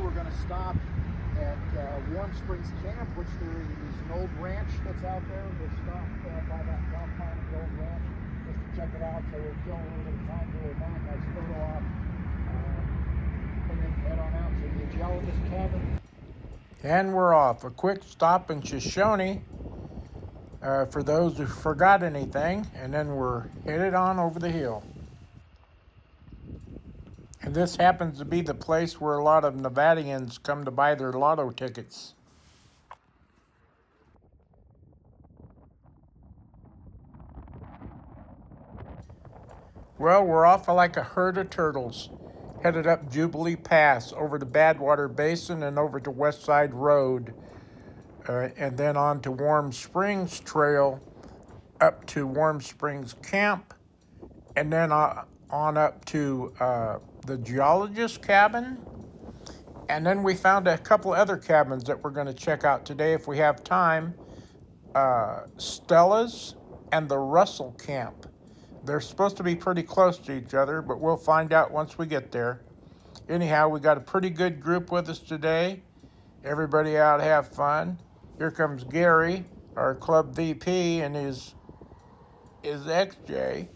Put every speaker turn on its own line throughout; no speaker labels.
we're going to stop at Warm Springs Camp, which there is an old ranch that's out there. We'll stop by that compound of the old ranch just to check it out. So we'll kill a little bit of time to a nice photo op, and then head on out to the geologist cabin.
And we're off. A quick stop in Shoshone for those who forgot anything, and then we're headed on over the hill. And this happens to be the place where a lot of Nevadians come to buy their lotto tickets. Well, we're off like a herd of turtles, headed up Jubilee Pass, over to Badwater Basin and over to West Side Road, and then on to Warm Springs Trail, up to Warm Springs Camp, and then on up to the geologist cabin. And then we found a couple other cabins that we're going to check out today if we have time. Stella's and the Russell Camp. They're supposed to be pretty close to each other, but we'll find out once we get there. Anyhow, we got a pretty good group with us today. Everybody out to have fun. Here comes Gary, our club VP, and his XJ.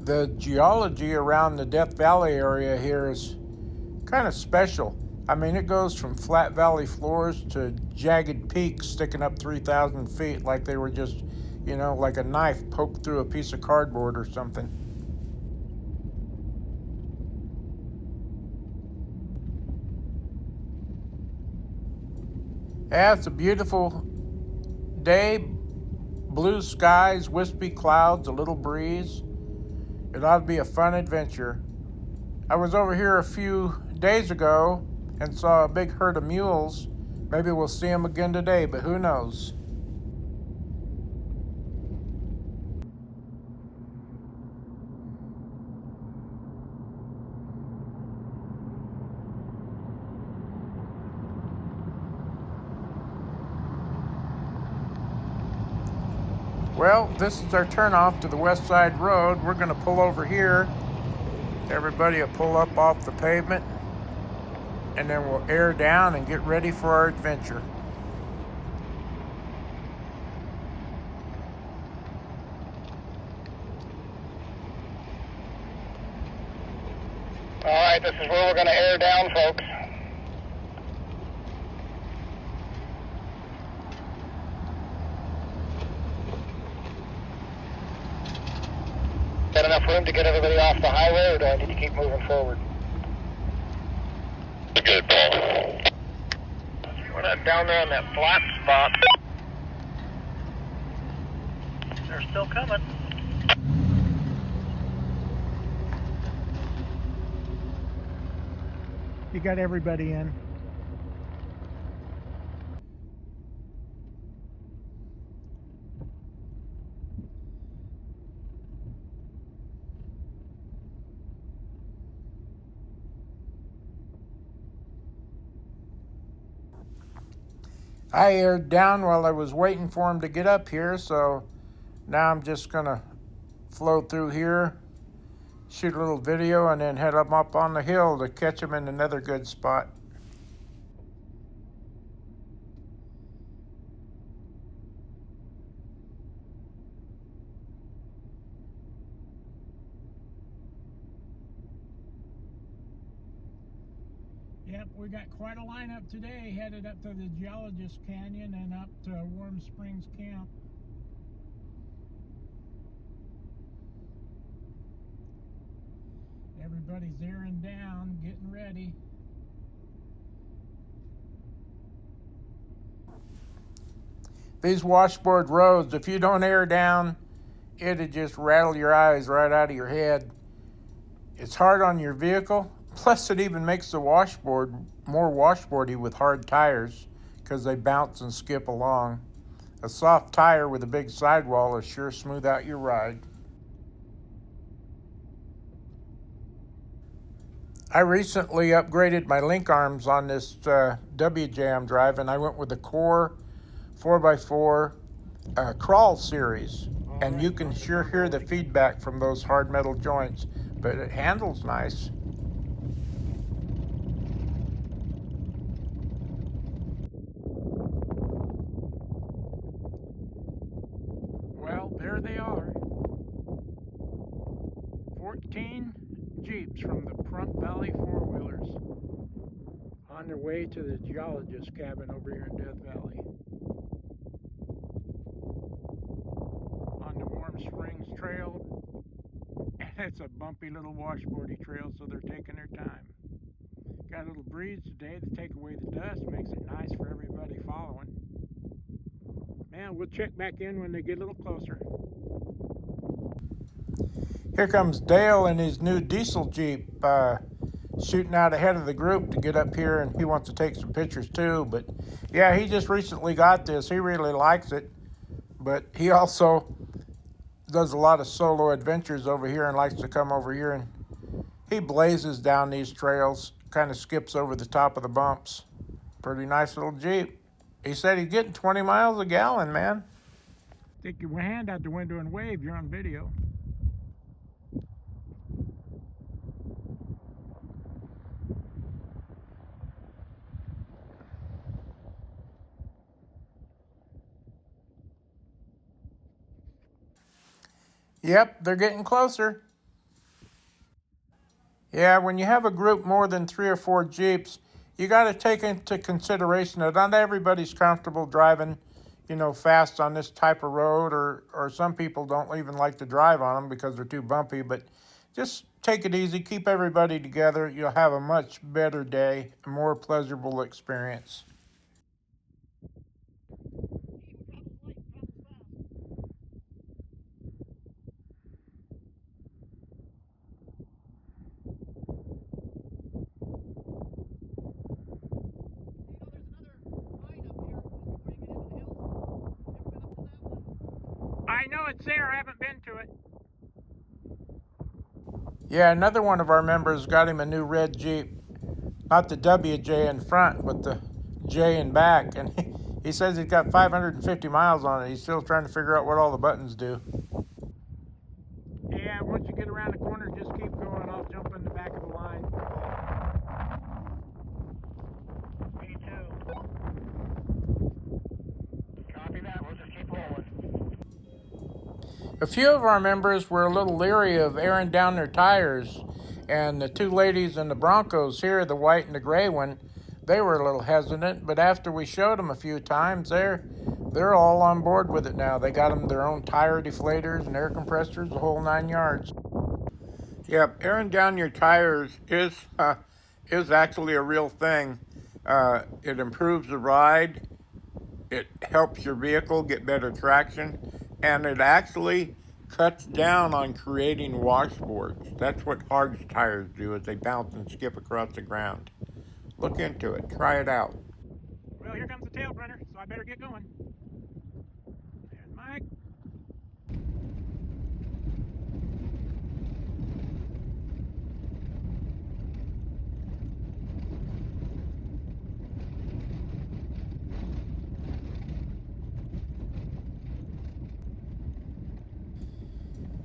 The geology around the Death Valley area here is kind of special. I mean, it goes from flat valley floors to jagged peaks sticking up 3,000 feet like they were just, like a knife poked through a piece of cardboard or something. Yeah, it's a beautiful day. Blue skies, wispy clouds, a little breeze. It ought to be a fun adventure. I was over here a few days ago and saw a big herd of mules. Maybe we'll see them again today, but who knows? Well, this is our turnoff to the West Side Road. We're going to pull over here. Everybody will pull up off the pavement, and then we'll air down and get ready for our adventure.
All right, this is where we're going to air down, folks. Got enough room to get everybody off the highway, or do I need to keep moving forward? Good, Paul. We're not down there on that flat spot. They're still coming.
You got everybody in. I aired down while I was waiting for him to get up here, so now I'm just going to flow through here, shoot a little video, and then head up on the hill to catch him in another good spot. Yep, we got quite a lineup today, headed up to the Geologist Canyon and up to Warm Springs Camp. Everybody's airing down, getting ready. These washboard roads, if you don't air down, it'll just rattle your eyes right out of your head. It's hard on your vehicle, Plus, it even makes the washboard more washboardy with hard tires because they bounce and skip along. A soft tire with a big sidewall is sure smooth out your ride. I recently upgraded my link arms on this WJ I'm driving. I went with the Core 4x4 crawl series, and you can sure hear the feedback from those hard metal joints, but it handles nice. Well, there they are. 14 Jeeps from the Pahrump Valley four-wheelers on their way to the geologist cabin over here in Death Valley. On the Warm Springs Trail, and it's a bumpy little washboardy trail, so they're taking their time. Got a little breeze today to take away the dust, makes it nice for everybody following. Man, we'll check back in when they get a little closer. Here comes Dale in his new diesel Jeep, shooting out ahead of the group to get up here, and he wants to take some pictures too. But yeah, he just recently got this. He really likes it, but he also does a lot of solo adventures over here and likes to come over here, and he blazes down these trails, kind of skips over the top of the bumps. Pretty nice little Jeep. He said he's getting 20 miles a gallon, man. Stick your hand out the window and wave. You're on video. Yep, they're getting closer. Yeah, when you have a group more than 3 or 4 Jeeps, you got to take into consideration that not everybody's comfortable driving, fast on this type of road, or some people don't even like to drive on them because they're too bumpy. But just take it easy, keep everybody together. You'll have a much better day, a more pleasurable experience. I know it's there, I haven't been to it. Yeah, another one of our members got him a new red Jeep. Not the WJ in front, but the J in back. And he says he's got 550 miles on it. He's still trying to figure out what all the buttons do. Yeah, once you get around the corner, just keep going. I'll jump in the back of the line.
Me too. Copy that. We'll just keep rolling.
A few of our members were a little leery of airing down their tires, and the 2 ladies in the Broncos here, the white and the gray one, they were a little hesitant, but after we showed them a few times, they're all on board with it now. They got them their own tire deflators and air compressors, the whole 9 yards. Yep, airing down your tires is actually a real thing. It improves the ride. It helps your vehicle get better traction, and it actually cuts down on creating washboards. That's what hard tires do, is they bounce and skip across the ground. Look into it. Try it out. Well, here comes the tail runner, so I better get going. There's Mike.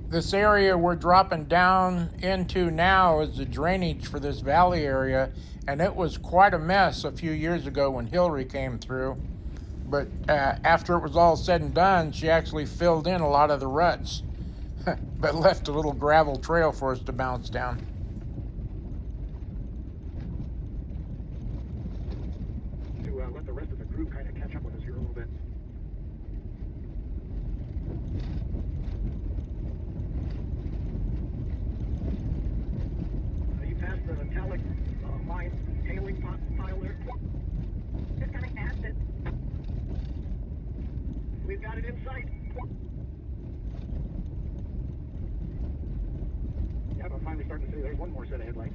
This area we're dropping down into now is the drainage for this valley area, and it was quite a mess a few years ago when Hillary came through. But after it was all said and done, she actually filled in a lot of the ruts, but left a little gravel trail for us to bounce down.
To let the rest of the group kind of catch up with us here a little bit. You passed the metallic line tailing pile there.
Just coming past it.
We've got it in sight. Yeah, but finally starting to see there's one more set of headlights.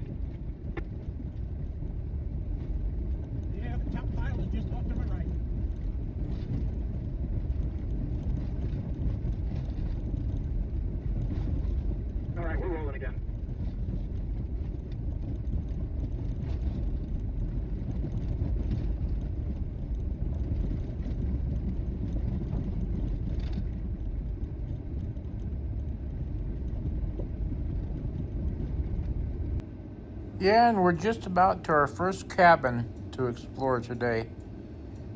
Yeah, and we're just about to our first cabin to explore today.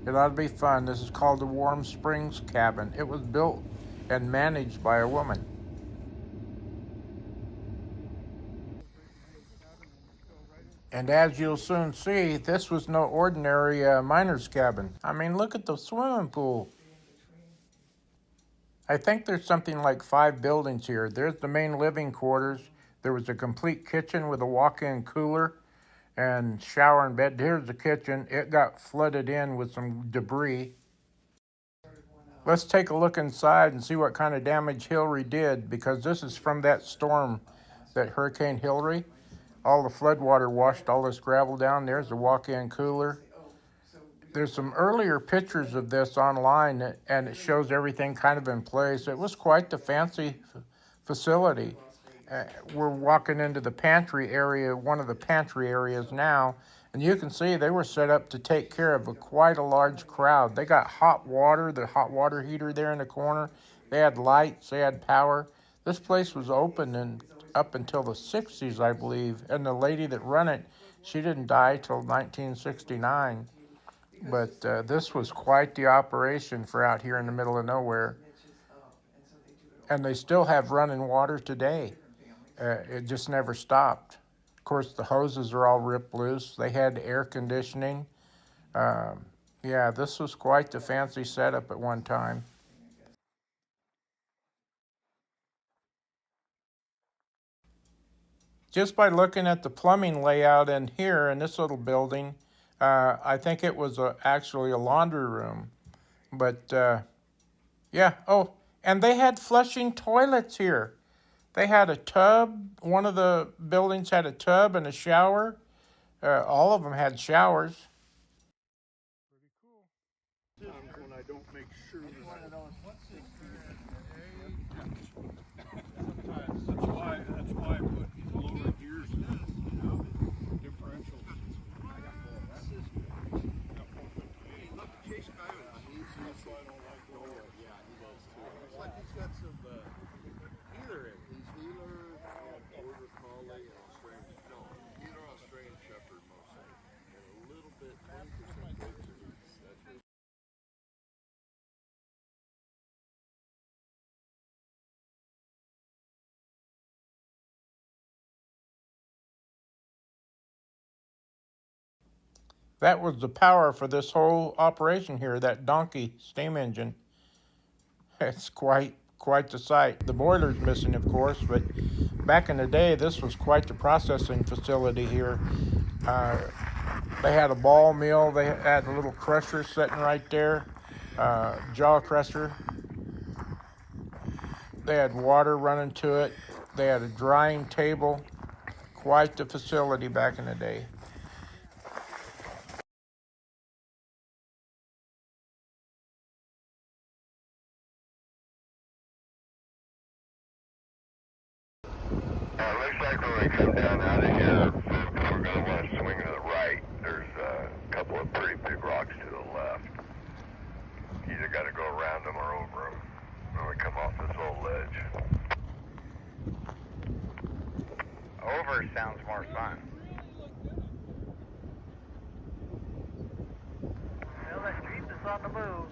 It ought to be fun. This is called the Warm Springs Cabin. It was built and managed by a woman. And as you'll soon see, this was no ordinary miner's cabin. I mean, look at the swimming pool. I think there's something like 5 buildings here. There's the main living quarters. There was a complete kitchen with a walk-in cooler and shower and bed. Here's the kitchen. It got flooded in with some debris. Let's take a look inside and see what kind of damage Hillary did, because this is from that storm, that Hurricane Hillary. All the floodwater washed all this gravel down. There's the walk-in cooler. There's some earlier pictures of this online, and it shows everything kind of in place. It was quite the fancy facility. We're walking into the pantry area, one of the pantry areas now, and you can see they were set up to take care of quite a large crowd. They got hot water, the hot water heater there in the corner. They had lights, they had power. This place was open and up until the 60s, I believe, and the lady that ran it, she didn't die till 1969. But this was quite the operation for out here in the middle of nowhere. And they still have running water today. It just never stopped. Of course, the hoses are all ripped loose. They had air conditioning. Yeah, this was quite the fancy setup at one time. Just by looking at the plumbing layout in here in this little building, I think it was actually a laundry room. But yeah, oh, and they had flushing toilets here. They had a tub. One of the buildings had a tub and a shower. All of them had showers.
When I don't make sure that's why I put lower gears in differentials. Chase guy that's why I don't like lower. Yeah, he does too. It's like he's got some healer in. He's healer, border collie, and Australian. No, healer, Australian shepherd mostly. And a little bit, 20% goats. That's it.
That was the power for this whole operation here, that donkey steam engine. It's quite the sight. The boiler's missing, of course, but back in the day, this was quite the processing facility here. They had a ball mill. They had a little crusher sitting right there, jaw crusher. They had water running to it. They had a drying table. Quite the facility back in the day.
Looks like when we come down out of here, we're going to want to swing to the right. There's a couple of pretty big rocks to the left. You either got to go around them or over them when we come off this little ledge. Over sounds more fun.
Well, that street is on the move.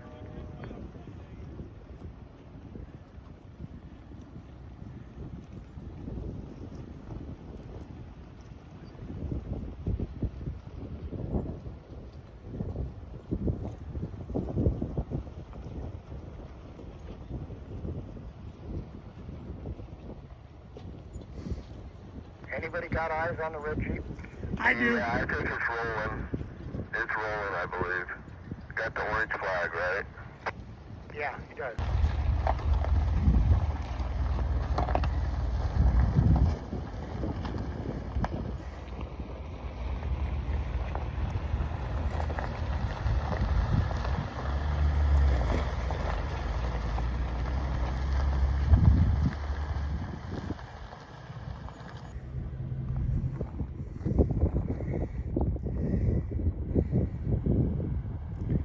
Anybody got eyes on the red Jeep?
I do.
Yeah, I think it's rolling. It's rolling, I believe. Got the orange flag, right? Yeah, he does.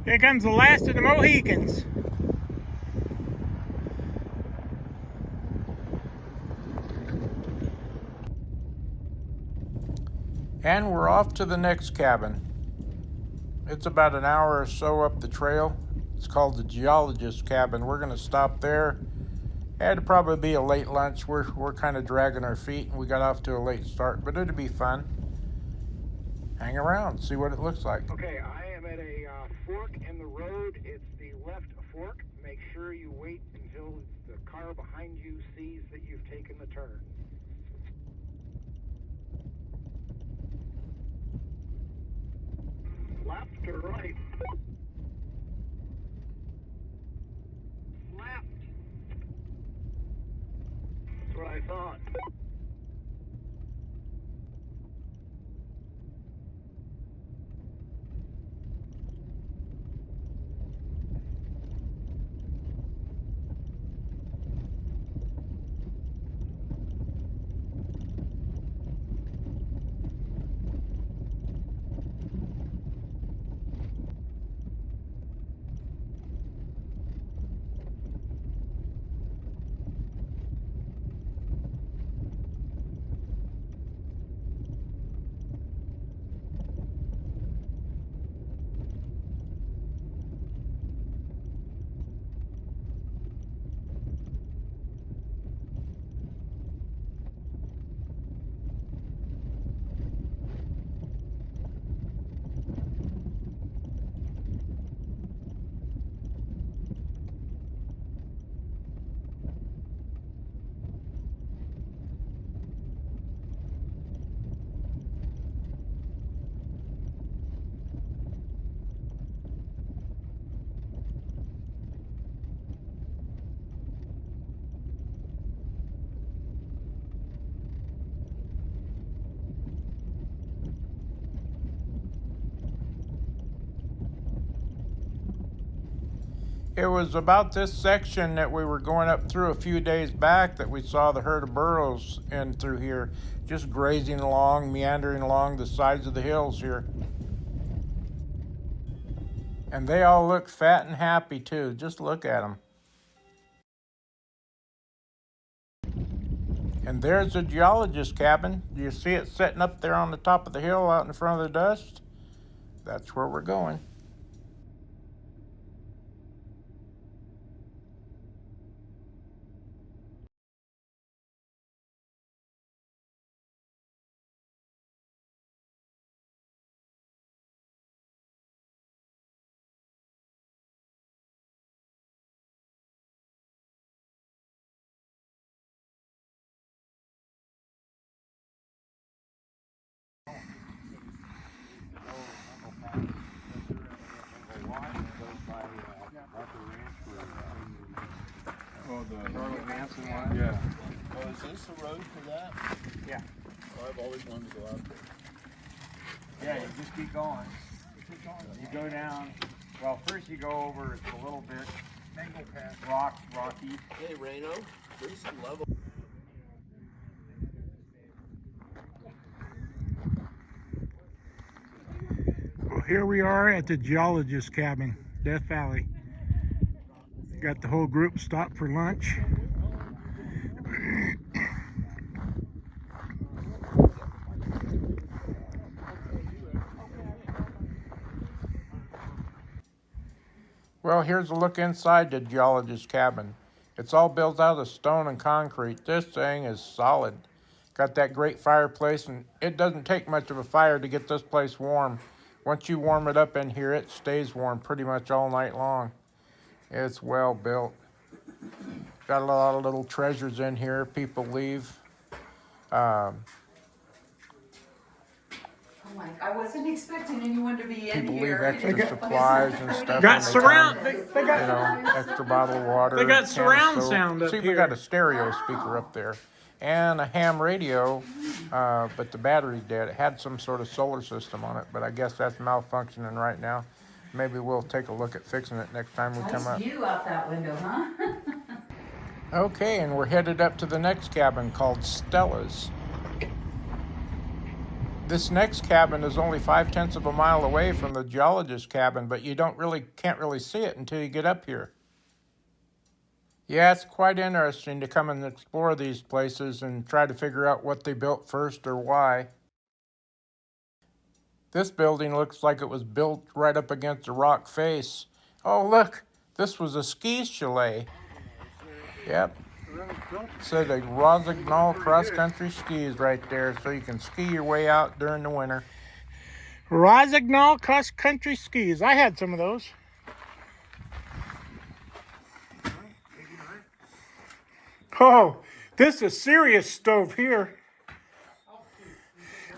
Here comes the last of the Mohicans. And we're off to the next cabin. It's about an hour or so up the trail. It's called the geologist cabin. We're going to stop there. It'd probably be a late lunch. We're kind of dragging our feet, and we got off to a late start, but it'd be fun. Hang around, see what it looks like.
Okay, I am at a fork in the road. It's the left fork. Make sure you wait until the car behind you sees that you've taken the turn. Left or right? Left. That's what I thought.
It was about this section that we were going up through a few days back that we saw the herd of burros in through here, just grazing along, meandering along the sides of the hills here. And they all look fat and happy too. Just look at them. And there's the geologist cabin. Do you see it sitting up there on the top of the hill out in front of the dust? That's where we're going.
Oh, the Charlotte Manson one? Yeah. Oh, is this the road for that?
Yeah.
Oh, I've always wanted to go out there.
Yeah, you just keep going. You go down. Well, first you go over. It's a little bit rocky.
Hey, Reno, there's some level.
Well, here we are at the geologist cabin, Death Valley. Got the whole group stopped for lunch. Well, here's a look inside the geologist cabin. It's all built out of stone and concrete. This thing is solid. Got that great fireplace, and it doesn't take much of a fire to get this place warm. Once you warm it up in here, it stays warm pretty much all night long. It's well built. Got a lot of little treasures in here. People leave.
Oh my, I wasn't expecting anyone to be in
People leave
here.
extra supplies and stuff.
Got
when they
surround.
come.
They got.
You know, extra bottle of water.
They got
can of
surround
soap.
sound up
See,
here.
we got a stereo speaker up there and a ham radio, but the battery's dead. It had some sort of solar system on it, but I guess that's malfunctioning right now. Maybe we'll take a look at fixing it next time we come
Nice
up.
view out that window, huh?
Okay, and we're headed up to the next cabin called Stella's. This next cabin is only 0.5 of a mile away from the geologist cabin, but you can't really see it until you get up here. Yeah, it's quite interesting to come and explore these places and try to figure out what they built first or why. This building looks like it was built right up against a rock face. Oh, look, this was a ski chalet. Yep. Said a Rosignol cross-country skis right there, so you can ski your way out during the winter. Rosignol cross-country skis. I had some of those. Oh, this is serious stove here.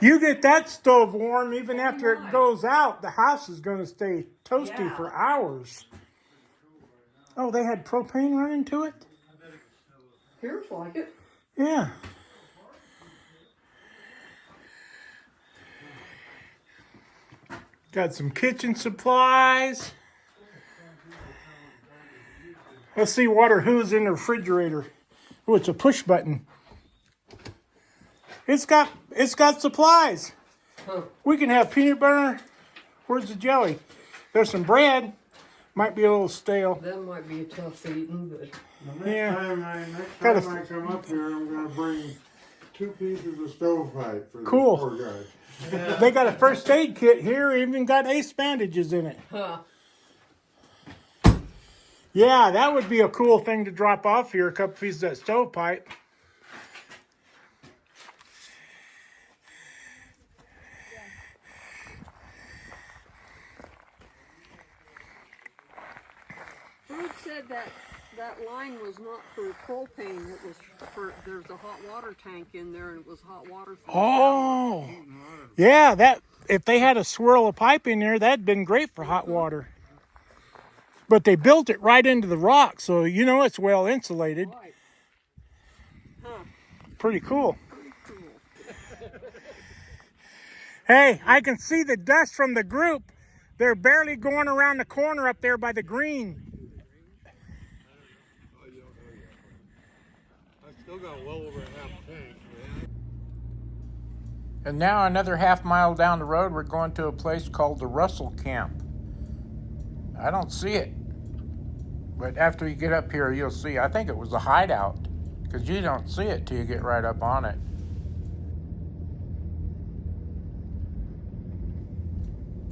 You get that stove warm, even after it goes out, the house is going to stay toasty for hours. Oh, they had propane running to it?
Here's like it.
Yeah. Got some kitchen supplies. Let's see who's in the refrigerator. Oh, it's a push button. It's got supplies.
Huh.
We can have peanut butter. Where's the jelly? There's some bread. Might be a little stale.
That might be a tough eating, but
Yeah.
Next time I come up here, I'm going to bring 2 pieces of stovepipe for
Cool.
the poor guy.
They got a first aid kit here. Even got ace bandages in it.
huh.
Yeah, that would be a cool thing to drop off here. A couple pieces of that stovepipe.
Ruth said that line was not for propane. It was for, there's a hot water tank in there, and it was hot water. For
Oh, yeah. That if they had a swirl of pipe in there, that'd been great for hot water. But they built it right into the rock, so you know it's well insulated.
Right. Huh.
Pretty cool.
Pretty cool.
Hey, I can see the dust from the group. They're barely going around the corner up there by the green.
I still got well over a half tank.
And now another half mile down the road, we're going to a place called the Russell Camp. I don't see it. But after you get up here, you'll see. I think it was a hideout, because you don't see it till you get right up on it.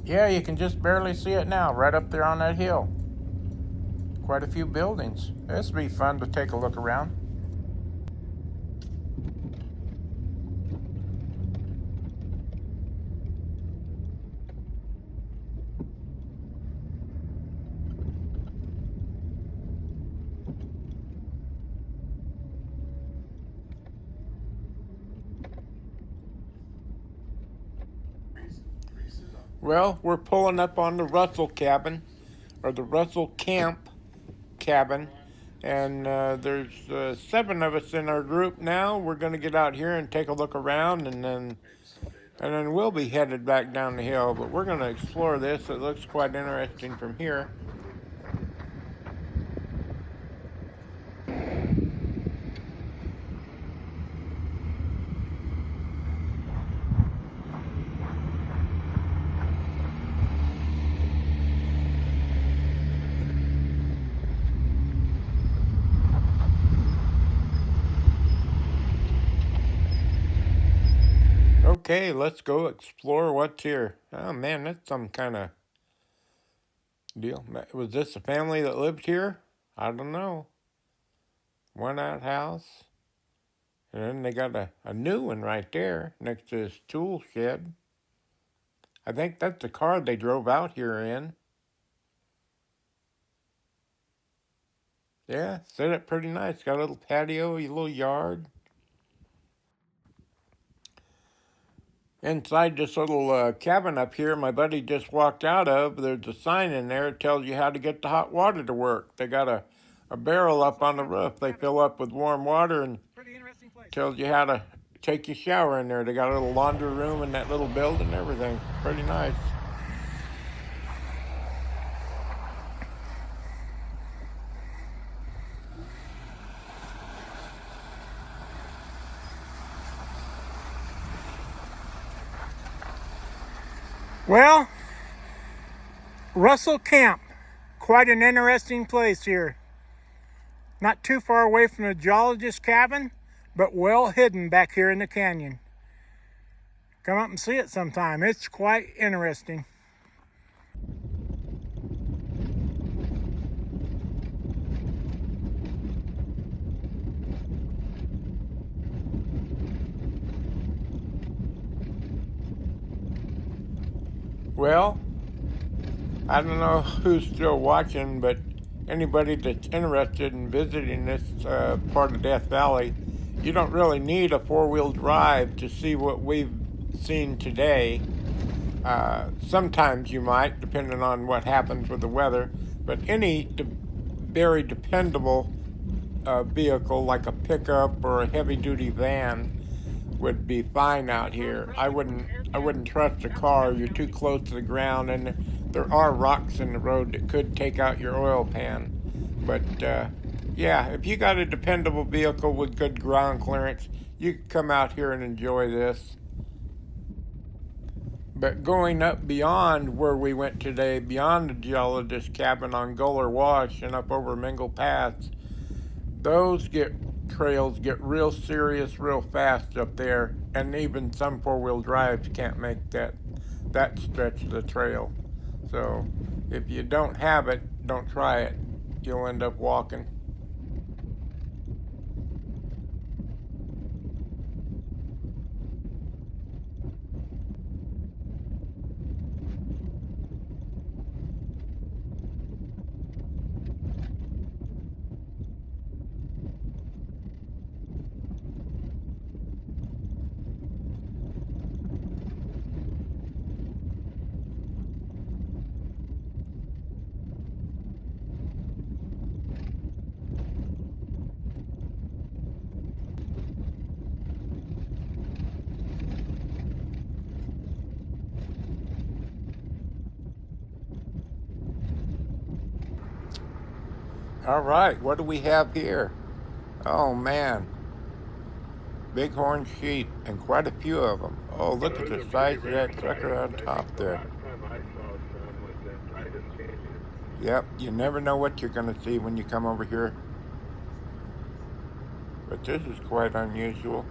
Yeah, you can just barely see it now, right up there on that hill. Quite a few buildings. This will be fun to take a look around. Well, we're pulling up on the Russell cabin, or the Russell Camp cabin, and there's 7 of us in our group now. We're going to get out here and take a look around, and then we'll be headed back down the hill. But we're going to explore this. It looks quite interesting from here. Okay, let's go explore what's here. Oh man, that's some kind of deal. Was this a family that lived here? I don't know. One outhouse. And then they got a new one right there next to this tool shed. I think that's the car they drove out here in. Yeah, set up pretty nice. Got a little patio, a little yard. Inside this little cabin up here my buddy just walked out of, there's a sign in there that tells you how to get the hot water to work. They got a barrel up on the roof. They fill up with warm water and tells you how to take your shower in there. They got a little laundry room in that little building and everything. Pretty nice. Well, Russell Camp, quite an interesting place here. Not too far away from the geologist's cabin, but well hidden back here in the canyon. Come up and see it sometime. It's quite interesting. Well, I don't know who's still watching, but anybody that's interested in visiting this part of Death Valley, you don't really need a four-wheel drive to see what we've seen today. Sometimes you might, depending on what happens with the weather, but any very dependable vehicle like a pickup or a heavy-duty van would be fine out here. I wouldn't trust a car. You're too close to the ground, and there are rocks in the road that could take out your oil pan. But yeah, if you got a dependable vehicle with good ground clearance, you can come out here and enjoy this. But going up beyond where we went today, beyond the geologist cabin on Goler Wash and up over Mingle Pass, those trails get real serious real fast up there, and even some four-wheel drives can't make that stretch of the trail. So if you don't have it, don't try it. You'll end up walking. All right, what do we have here? Oh man, bighorn sheep, and quite a few of them. Oh, look at the size of that sucker on top there. Yep, you never know what you're going to see when you come over here. But this is quite unusual.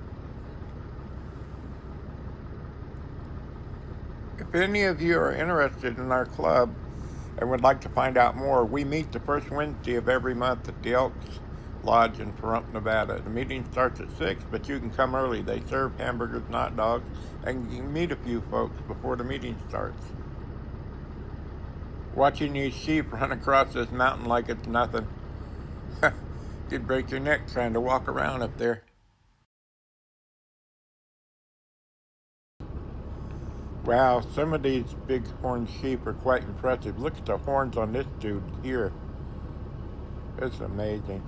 If any of you are interested in our club and would like to find out more, we meet the first Wednesday of every month at the Elks Lodge in Pahrump, Nevada. The meeting starts at 6, but you can come early. They serve hamburgers and hot dogs, and you can meet a few folks before the meeting starts. Watching these sheep run across this mountain like it's nothing. You'd break your neck trying to walk around up there. Wow, some of these bighorn sheep are quite impressive. Look at the horns on this dude here. It's amazing.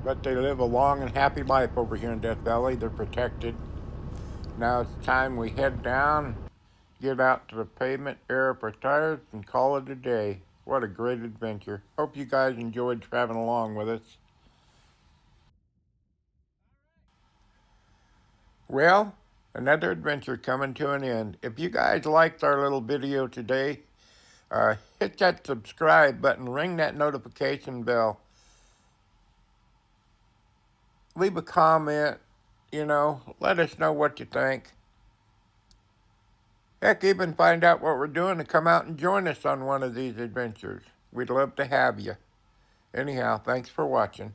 But they live a long and happy life over here in Death Valley. They're protected. Now it's time we head down, get out to the pavement, air up our tires, and call it a day. What a great adventure. Hope you guys enjoyed traveling along with us. Well, another adventure coming to an end. If you guys liked our little video today, hit that subscribe button, ring that notification bell. Leave a comment, let us know what you think. Heck, even find out what we're doing and come out and join us on one of these adventures. We'd love to have you. Anyhow, thanks for watching.